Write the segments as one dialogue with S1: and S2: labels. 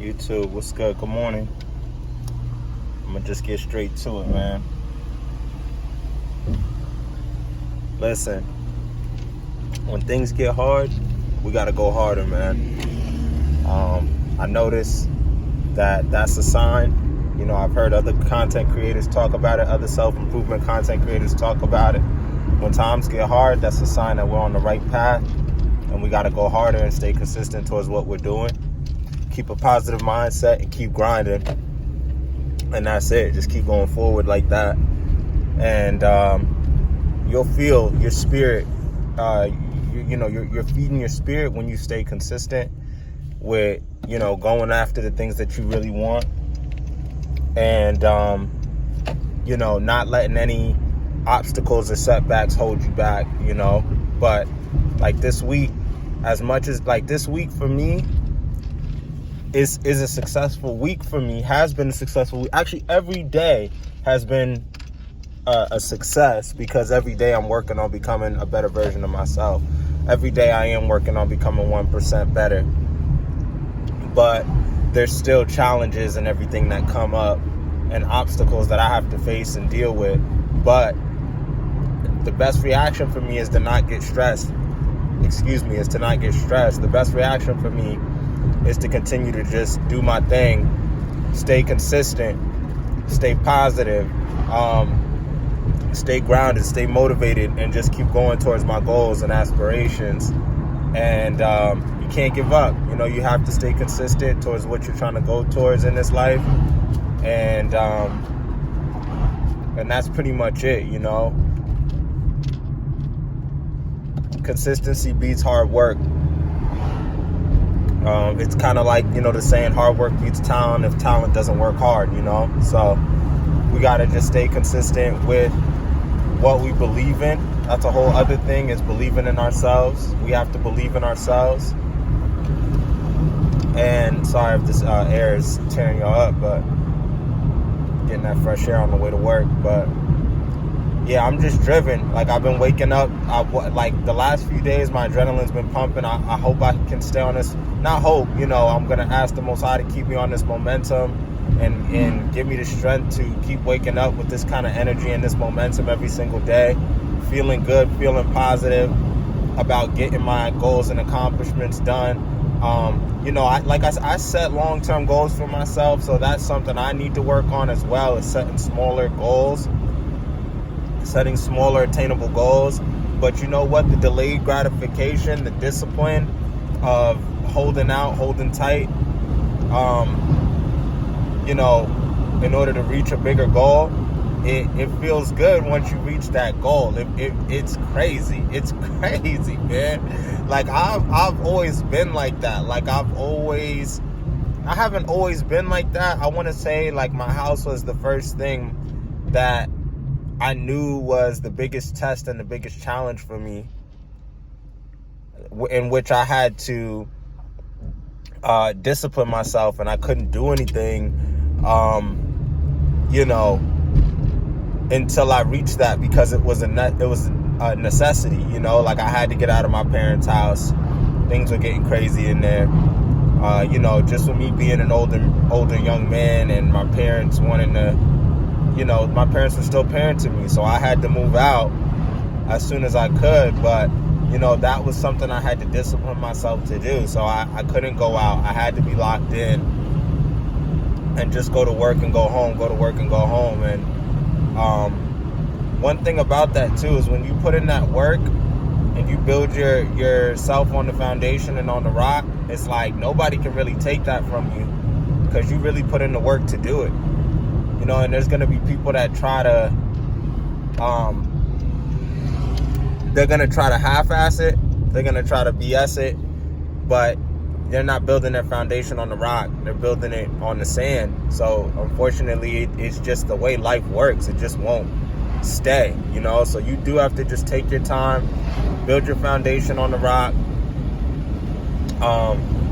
S1: YouTube, what's good? Good morning. I'm gonna just get straight to it, man. Listen, when things get hard, we gotta go harder, man. I noticed that that's a sign. You know, I've heard other content creators talk about it, other self-improvement content creators talk about it. When times get hard, that's a sign that we're on the right path, and we gotta go harder and stay consistent towards what we're doing. Keep a positive mindset and keep grinding, and that's it. Just keep going forward like that, and you'll feel your spirit. You're feeding your spirit when you stay consistent with going after the things that you really want, and not letting any obstacles or setbacks hold you back. But like this week, as much as like this week for me is a successful week for me, has been a successful week. Actually, every day has been a success, because every day I'm working on becoming a better version of myself. Every day I am working on becoming 1% better. But there's still challenges and everything that come up and obstacles that I have to face and deal with. But the best reaction for me is to not get stressed. The best reaction for me is to continue to just do my thing, stay consistent, stay positive, stay grounded, stay motivated, and just keep going towards my goals and aspirations. And you can't give up. You have to stay consistent towards what you're trying to go towards in this life. And that's pretty much it. Consistency beats hard work. It's kind of like, the saying, hard work beats talent if talent doesn't work hard, So we got to just stay consistent with what we believe in. That's a whole other thing, is believing in ourselves. We have to believe in ourselves. And sorry if this air is tearing y'all up, but getting that fresh air on the way to work. But yeah, I'm just driven. Like, I've been waking up. Like the last few days, my adrenaline's been pumping. I hope I can stay on this. Not hope, I'm going to ask the Most High to keep me on this momentum and give me the strength to keep waking up with this kind of energy and this momentum every single day. Feeling good, feeling positive about getting my goals and accomplishments done. I set long-term goals for myself, so that's something I need to work on as well, is setting smaller goals. Setting smaller attainable goals. But you know what? The delayed gratification, the discipline of holding out, holding tight, in order to reach a bigger goal, it feels good once you reach that goal. It's crazy. It's crazy, man. Like, I've always been like that. Like, I haven't always been like that. I want to say, like, my house was the first thing that I knew was the biggest test and the biggest challenge for me, in which I had to discipline myself, and I couldn't do anything, until I reached that, because it was a necessity. Like, I had to get out of my parents' house. Things were getting crazy in there. Just with me being an older young man, and my parents wanting to. My parents were still parenting me, so I had to move out as soon as I could. But, that was something I had to discipline myself to do. So I couldn't go out. I had to be locked in and just go to work and go home, go to work and go home. And one thing about that, too, is when you put in that work and you build yourself on the foundation and on the rock, it's like nobody can really take that from you, because you really put in the work to do it. And there's going to be people that try to, they're going to try to half-ass it. They're going to try to BS it, but they're not building their foundation on the rock. They're building it on the sand. So unfortunately, it's just the way life works. It just won't stay, So you do have to just take your time, build your foundation on the rock,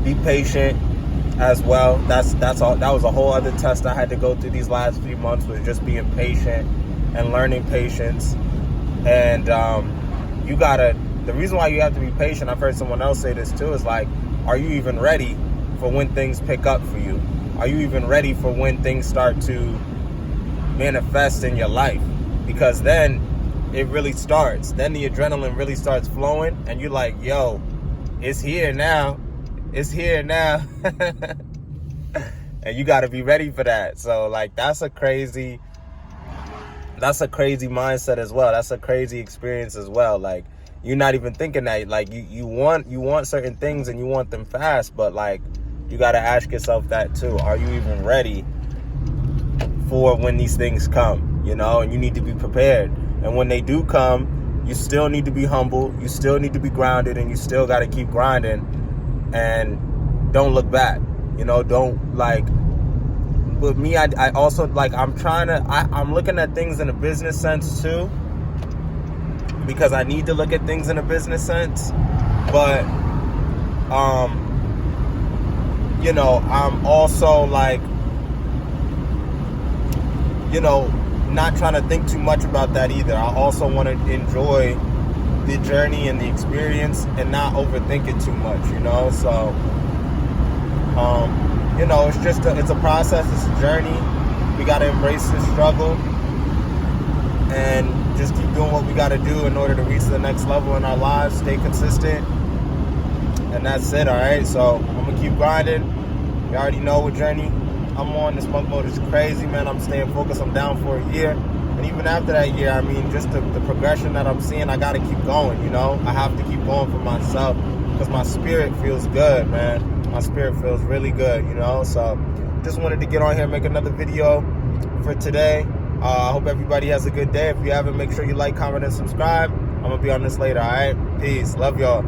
S1: be patient as well. That's all. That was a whole other test I had to go through these last few months, was just being patient and learning patience. And the reason why you have to be patient, I've heard someone else say this too, is like, are you even ready for when things pick up for you? are you even ready for when things start to manifest in your life? Because then it really starts. Then the adrenaline really starts flowing, and you're like, yo, it's here now. It's here now. And you got to be ready for that. So like, that's a crazy mindset as well. That's a crazy experience as well. Like, you're not even thinking that, like, you want certain things and you want them fast, but like, you got to ask yourself that too. Are you even ready for when these things come, you know? And you need to be prepared. And when they do come, you still need to be humble. You still need to be grounded, and you still got to keep grinding, and don't look back, you know? Don't, like, with me, I also, like, I'm looking at things in a business sense too, because I need to look at things in a business sense. But, you know, I'm also like, you know, not trying to think too much about that either. I also want to enjoy the journey and the experience and not overthink it too much, you know? So, you know, it's a process, it's a journey. We got to embrace this struggle and just keep doing what we got to do in order to reach the next level in our lives, stay consistent, and that's it, all right? So I'm going to keep grinding. You already know what journey I'm on. This monk mode is crazy, man. I'm staying focused. I'm down for a year. And even after that year, I mean, just the progression that I'm seeing, I got to keep going, you know? I have to keep going for myself because my spirit feels good, man. My spirit feels really good, you know? So just wanted to get on here and make another video for today. I hope everybody has a good day. If you haven't, make sure you like, comment, and subscribe. I'm going to be on this later, all right? Peace. Love y'all.